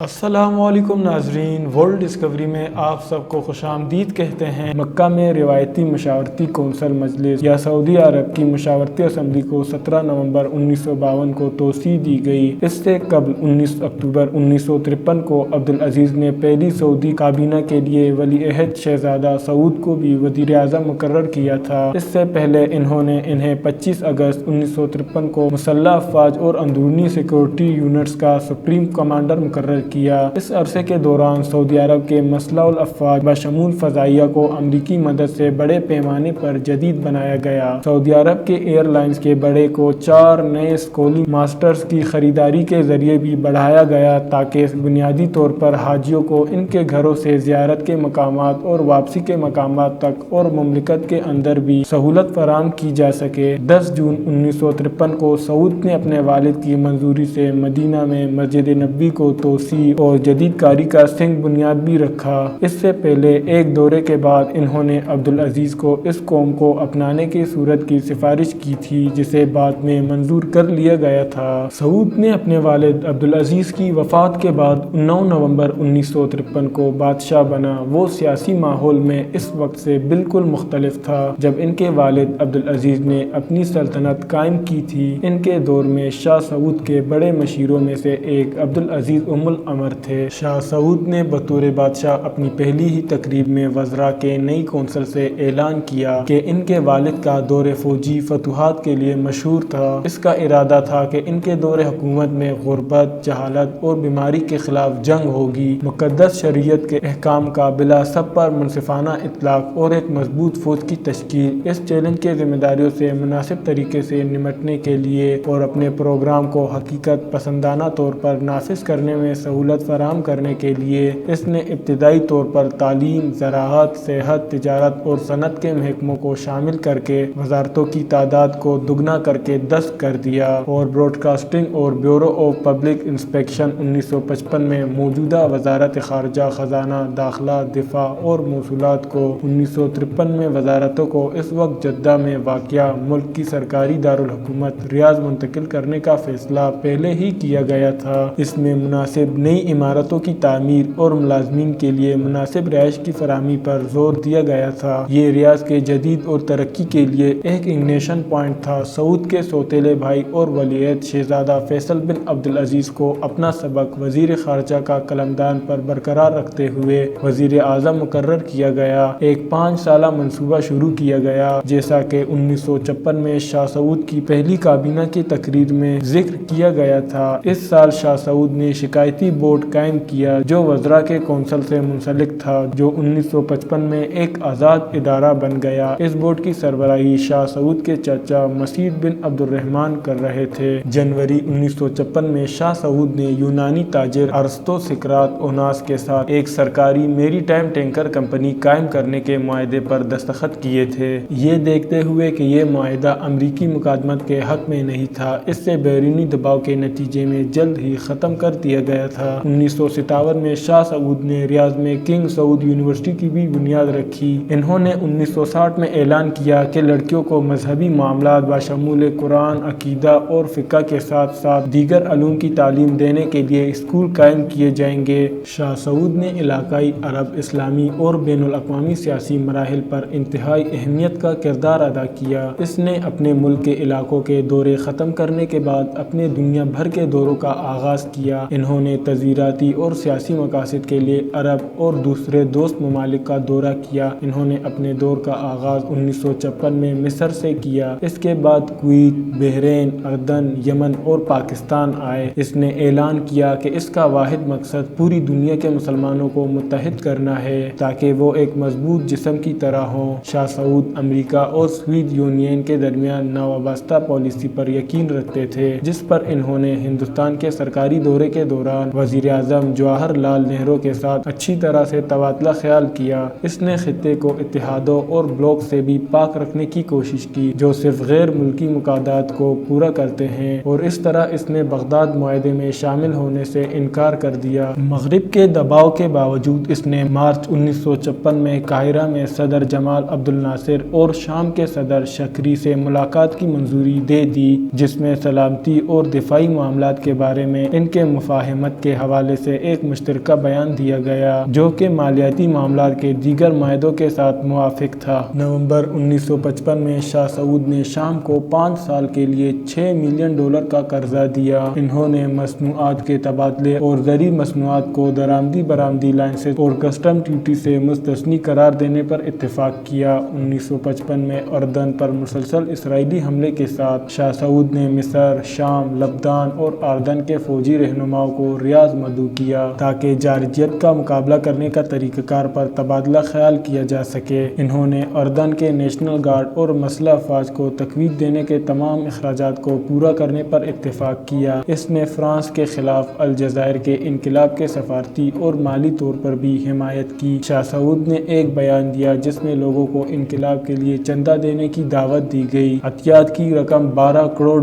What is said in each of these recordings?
السلام علیکم ناظرین، ورلڈ ڈسکوری میں آپ سب کو خوش آمدید کہتے ہیں۔ مکہ میں روایتی مشاورتی کونسل مجلس یا سعودی عرب کی مشاورتی اسمبلی کو 17 نومبر 1952 کو توسیع دی گئی۔ اس سے قبل 19 اکتوبر 1953 کو عبدالعزیز نے پہلی سعودی کابینہ کے لیے ولی عہد شہزادہ سعود کو بھی وزیر اعظم مقرر کیا تھا۔ اس سے پہلے انہیں 25 اگست 1953 کو مسلح افواج اور اندرونی سیکورٹی یونٹس کا سپریم کمانڈر مقرر کیا۔ اس عرصے کے دوران سعودی عرب کے مسلح الافواج بشمول فضائیہ کو امریکی مدد سے بڑے پیمانے پر جدید بنایا گیا۔ سعودی عرب کے ایئر لائنز کے بیڑے کو 4 نئے اسکولنگ ماسٹرز کی خریداری کے ذریعے بھی بڑھایا گیا تاکہ بنیادی طور پر حاجیوں کو ان کے گھروں سے زیارت کے مقامات اور واپسی کے مقامات تک اور مملکت کے اندر بھی سہولت فراہم کی جا سکے۔ 10 جون 1953 کو سعود نے اپنے والد کی منظوری سے مدینہ میں مسجد نبوی کو توسیع اور جدید کاری کا سنگ بنیاد بھی رکھا۔ اس سے پہلے ایک دورے کے بعد انہوں نے عبدالعزیز کو اس قوم کو اپنانے کی صورت کی سفارش کی تھی جسے بعد میں منظور کر لیا گیا تھا۔ سعود نے اپنے والد عبدالعزیز کی وفات کے بعد 9 نومبر 1953 کو بادشاہ بنا۔ وہ سیاسی ماحول میں اس وقت سے بالکل مختلف تھا جب ان کے والد عبدالعزیز نے اپنی سلطنت قائم کی تھی۔ ان کے دور میں شاہ سعود کے بڑے مشیروں میں سے ایک عبدالعزیز امر تھے۔ شاہ سعود نے بطور بادشاہ اپنی پہلی ہی تقریب میں وزراء کے نئی کونسل سے اعلان کیا کہ ان کے والد کا دور فوجی فتوحات کے لیے مشہور تھا۔ اس کا ارادہ تھا کہ ان کے دور حکومت میں غربت، جہالت اور بیماری کے خلاف جنگ ہوگی، مقدس شریعت کے احکام کا بلا سب پر منصفانہ اطلاق اور ایک مضبوط فوج کی تشکیل۔ اس چیلنج کے ذمہ داریوں سے مناسب طریقے سے نمٹنے کے لیے اور اپنے پروگرام کو حقیقت پسندانہ طور پر نافذ کرنے میں سہولت فراہم کرنے کے لیے اس نے ابتدائی طور پر تعلیم، زراعت، صحت، تجارت اور صنعت کے محکموں کو شامل کر کے وزارتوں کی تعداد کو دگنا کر کے 10 کر دیا اور براڈ کاسٹنگ اور بیورو آف پبلک انسپیکشن 1955 میں موجودہ وزارت خارجہ، خزانہ داخلہ، دفاع اور موصولات کو 1953 میں وزارتوں کو اس وقت جدہ میں واقع ملک کی سرکاری دارالحکومت ریاض منتقل کرنے کا فیصلہ پہلے ہی کیا گیا تھا۔ اس میں مناسب نئی عمارتوں کی تعمیر اور ملازمین کے لیے مناسب رہائش کی فراہمی پر زور دیا گیا تھا۔ یہ ریاض کے جدید اور ترقی کے لیے ایک اگنیشن پوائنٹ تھا۔ سعود کے سوتیلے بھائی اور ولی عہد شہزادہ فیصل بن عبدالعزیز کو اپنا سبق وزیر خارجہ کا قلمدان پر برقرار رکھتے ہوئے وزیر اعظم مقرر کیا گیا۔ ایک 5 سالہ منصوبہ شروع کیا گیا جیسا کہ 1956 میں شاہ سعود کی پہلی کابینہ کی تقریر میں ذکر کیا گیا تھا۔ اس سال شاہ سعود نے شکایتی بورڈ قائم کیا جو وزراء کے کونسل سے منسلک تھا، جو 1955 میں ایک آزاد ادارہ بن گیا۔ اس بورڈ کی سربراہی شاہ سعود کے چچا مسعود بن عبد الرحمن کر رہے تھے۔ جنوری 1956 میں شاہ سعود نے یونانی تاجر ارسطو سقراط اوناس کے ساتھ ایک سرکاری میری ٹائم ٹینکر کمپنی قائم کرنے کے معاہدے پر دستخط کیے تھے۔ یہ دیکھتے ہوئے کہ یہ معاہدہ امریکی مقادمت کے حق میں نہیں تھا، اس سے بیرونی دباؤ کے نتیجے میں جلد ہی ختم کر دیا گیا تھا۔ 1957 میں شاہ سعود نے ریاض میں کنگ سعود یونیورسٹی کی بھی بنیاد رکھی۔ انہوں نے 1960 میں اعلان کیا کہ لڑکیوں کو مذہبی معاملات بشمول قرآن، عقیدہ اور فقہ کے ساتھ ساتھ دیگر علوم کی تعلیم دینے کے لیے اسکول قائم کیے جائیں گے۔ شاہ سعود نے علاقائی، عرب، اسلامی اور بین الاقوامی سیاسی مراحل پر انتہائی اہمیت کا کردار ادا کیا۔ اس نے اپنے ملک کے علاقوں کے دورے ختم کرنے کے بعد اپنے دنیا بھر کے دوروں کا آغاز کیا۔ انہوں نے تجارتی اور سیاسی مقاصد کے لیے عرب اور دوسرے دوست ممالک کا دورہ کیا۔ انہوں نے اپنے دور کا آغاز 1956 میں مصر سے کیا۔ اس کے بعد کویت، بحرین، اردن، یمن اور پاکستان آئے۔ اس نے اعلان کیا کہ اس کا واحد مقصد پوری دنیا کے مسلمانوں کو متحد کرنا ہے تاکہ وہ ایک مضبوط جسم کی طرح ہوں۔ شاہ سعود امریکا اور سوویت یونین کے درمیان ناوابستہ پالیسی پر یقین رکھتے تھے، جس پر انہوں نے ہندوستان کے سرکاری دورے کے دوران وزیر اعظم جواہر لال نہرو کے ساتھ اچھی طرح سے تبادلہ خیال کیا۔ اس نے خطے کو اتحادوں اور بلاک سے بھی پاک رکھنے کی کوشش کی جو صرف غیر ملکی مفادات کو پورا کرتے ہیں، اور اس طرح اس نے بغداد معاہدے میں شامل ہونے سے انکار کر دیا۔ مغرب کے دباؤ کے باوجود اس نے مارچ 1956 میں قاہرہ میں صدر جمال عبد الناصر اور شام کے صدر شکری سے ملاقات کی منظوری دے دی، جس میں سلامتی اور دفاعی معاملات کے بارے میں ان کے مفاہمت کے کے حوالے سے ایک مشترکہ بیان دیا گیا جو کہ مالیاتی معاملات کے دیگر معاہدوں کے ساتھ موافق تھا۔ نومبر 1955 میں شاہ سعود نے شام کو 5 سال کے لیے $6 ملین کا قرضہ دیا۔ انہوں نے مصنوعات کے تبادلے اور زرعی مصنوعات کو درآمدی برآمدی لائسنس اور کسٹم ڈیوٹی سے مستثنی قرار دینے پر اتفاق کیا۔ 1955 میں اردن پر مسلسل اسرائیلی حملے کے ساتھ شاہ سعود نے مصر، شام، لبنان اور اردن کے فوجی رہنماؤں کو ریاض مدعو کیا تاکہ جارحیت کا مقابلہ کرنے کا طریقہ کار پر تبادلہ خیال کیا جا سکے۔ انہوں نے اردن کے نیشنل گارڈ اور مسلح افواج کو تقویت دینے کے تمام اخراجات کو پورا کرنے پر اتفاق کیا۔ اس نے فرانس کے خلاف الجزائر کے انقلاب کے سفارتی اور مالی طور پر بھی حمایت کی۔ شاہ سعود نے ایک بیان دیا جس میں لوگوں کو انقلاب کے لیے چندہ دینے کی دعوت دی گئی۔ عطیات کی رقم $12 کروڑ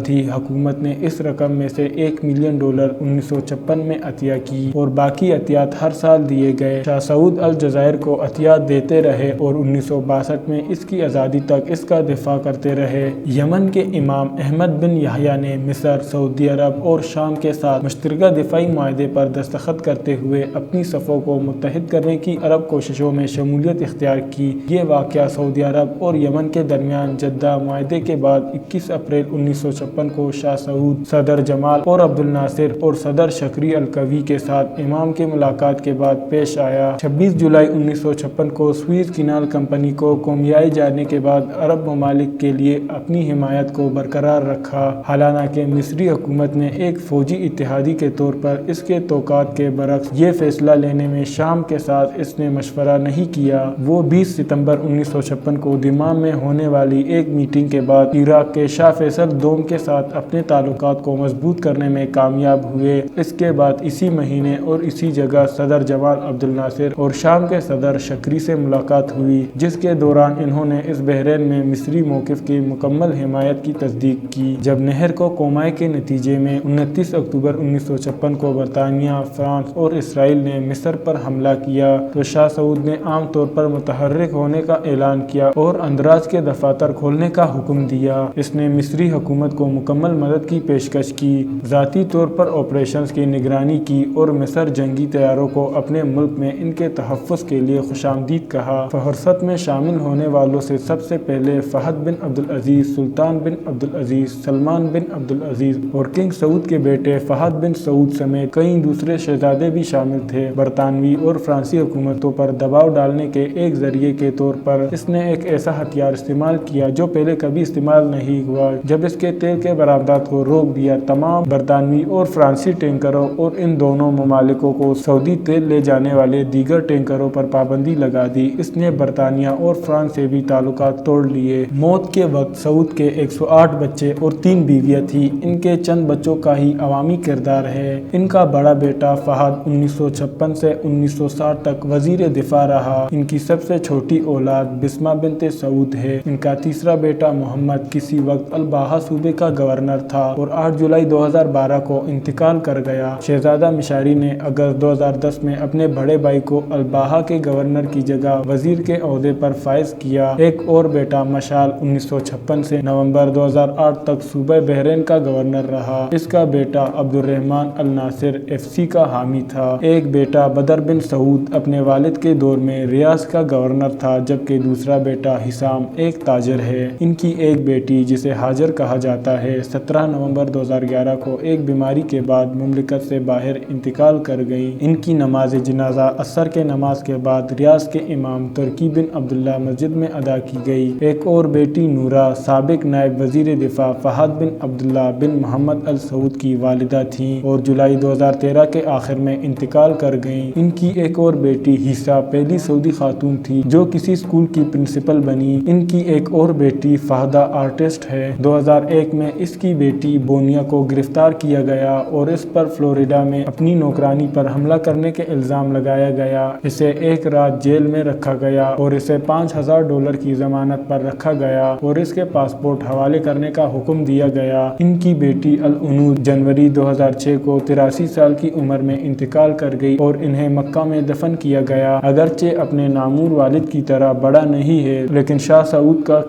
تھی۔ حکومت نے اس رقم میں سے $1 ملین 1956 میں عطیہ کی اور باقی عطیات ہر سال دیے گئے۔ شاہ سعود الجزائر کو عطیات دیتے رہے اور 1962 میں اس کی آزادی تک اس کا دفاع کرتے رہے۔ یمن کے امام احمد بن یحییٰ نے مصر، سعودی عرب اور شام کے ساتھ مشترکہ دفاعی معاہدے پر دستخط کرتے ہوئے اپنی صفوں کو متحد کرنے کی عرب کوششوں میں شمولیت اختیار کی۔ یہ واقعہ سعودی عرب اور یمن کے درمیان جدہ معاہدے کے بعد 21 اپریل 1956 کو شاہ سعود، صدر جمال اور عبد الناصر اور صدر شکری القوی کے ساتھ امام کے ملاقات کے بعد پیش آیا۔ 26 جولائی 1956 کو سوئز کینال کمپنی کو قومیائی جانے کے بعد عرب ممالک کے لیے اپنی حمایت کو برقرار رکھا، حالانکہ مصری حکومت نے ایک فوجی اتحادی کے طور پر اس کے توقعات کے برعکس یہ فیصلہ لینے میں شام کے ساتھ اس نے مشورہ نہیں کیا۔ وہ 20 ستمبر 1956 کو دمام میں ہونے والی ایک میٹنگ کے بعد عراق کے شاہ فیصل دوم کے ساتھ اپنے تعلقات کو مضبوط کرنے میں کامیاب ہوئے۔ اس کے بعد اسی مہینے اور اسی جگہ صدر جمال عبد الناصر اور شام کے صدر شکری سے ملاقات ہوئی، جس کے دوران انہوں نے اس بحرین میں مصری موقف کی مکمل حمایت کی تصدیق کی۔ جب نہر کو کومائے کے نتیجے میں 29 اکتوبر 1956 کو برطانیہ، فرانس اور اسرائیل نے مصر پر حملہ کیا تو شاہ سعود نے عام طور پر متحرک ہونے کا اعلان کیا اور اندراج کے دفاتر کھولنے کا حکم دیا۔ اس نے مصری حکومت کو مکمل مدد کی پیشکش کی، ذاتی طور پر آپریشنز کی نگرانی کی اور مصر جنگی طیاروں کو اپنے ملک میں ان کے تحفظ کے لیے خوشامدید کہا۔ فہرست میں شامل ہونے والوں سے سب سے پہلے فہد بن عبدالعزیز، سلطان بن عبدالعزیز، سلمان بن عبدالعزیز اور کنگ سعود کے بیٹے فہد بن سعود سمیت کئی دوسرے شہزادے بھی شامل تھے۔ برطانوی اور فرانسی حکومتوں پر دباؤ ڈالنے کے ایک ذریعے کے طور پر اس نے ایک ایسا ہتھیار استعمال کیا جو پہلے کبھی استعمال نہیں ہوا۔ جب اس کے تیل کے برآمدات کو روک دیا، تمام برطانوی اور فرانسی ٹینکروں اور ان دونوں ممالکوں کو سعودی تیل لے جانے والے دیگر ٹینکروں پر پابندی لگا دی۔ اس نے برطانیہ اور فرانس سے بھی تعلقات توڑ لیے۔ موت کے وقت سعود کے 108 بچے اور 3 بیویاں تھیں۔ ان کے چند بچوں کا ہی عوامی کردار ہے۔ ان کا بڑا بیٹا فہد 1956 سے 1960 تک وزیر دفاع رہا۔ ان کی سب سے چھوٹی اولاد بسمہ بنت سعود ہے۔ ان کا تیسرا بیٹا محمد کسی وقت الباحہ صوبے کا گورنر تھا اور 8 جولائی 2012 کو انتقال کر گیا۔ شہزادہ مشاری نے اگست 2010 میں اپنے بڑے بھائی کو الباحہ کے گورنر کی جگہ وزیر کے عہدے پر فائز کیا۔ ایک اور بیٹا مشال 1956 سے نومبر 2008 تک صوبہ بحرین کا گورنر رہا۔ اس کا بیٹا عبد الرحمن الناصر FC کا حامی تھا۔ ایک بیٹا بدر بن سعود اپنے والد کے دور میں ریاض کا گورنر تھا، جبکہ دوسرا بیٹا حسام ایک تاجر ہے۔ ان کی ایک بیٹی جسے ہاجر کہا جاتا ہے 17 نومبر 2011 کو ایک بیماری کے بعد مملکت سے باہر انتقال کر گئی۔ ان کی نماز جنازہ عصر کے نماز کے بعد ریاض کے امام ترکی بن عبداللہ مسجد میں ادا کی گئی۔ ایک اور بیٹی نورہ سابق نائب وزیر دفاع فہد بن عبداللہ بن محمد السعود کی والدہ تھیں اور جولائی 2013 کے آخر میں انتقال کر گئیں۔ ان کی ایک اور بیٹی حیثیٰ پہلی سعودی خاتون تھی جو کسی اسکول کی پرنسپل بنی۔ ان کی ایک اور بیٹی فہدہ آرٹسٹ ہے۔ 2001 میں اس کی بیٹی بونیا کو گرفتار کیا گیا اور اس پر فلوریڈا میں اپنی نوکرانی پر حملہ کرنے کے الزام لگایا گیا۔ اسے ایک رات جیل میں رکھا گیا اور اسے $5000 کی ضمانت پر رکھا گیا اور اس کے پاسپورٹ حوالے کرنے کا حکم دیا گیا۔ ان کی بیٹی العنود جنوری 2006 کو 83 سال کی عمر میں انتقال کر گئی اور انہیں مکہ میں دفن کیا گیا۔ اگرچہ اپنے نامور والد کی طرح بڑا نہیں ہے، لیکن شاہ سعود کا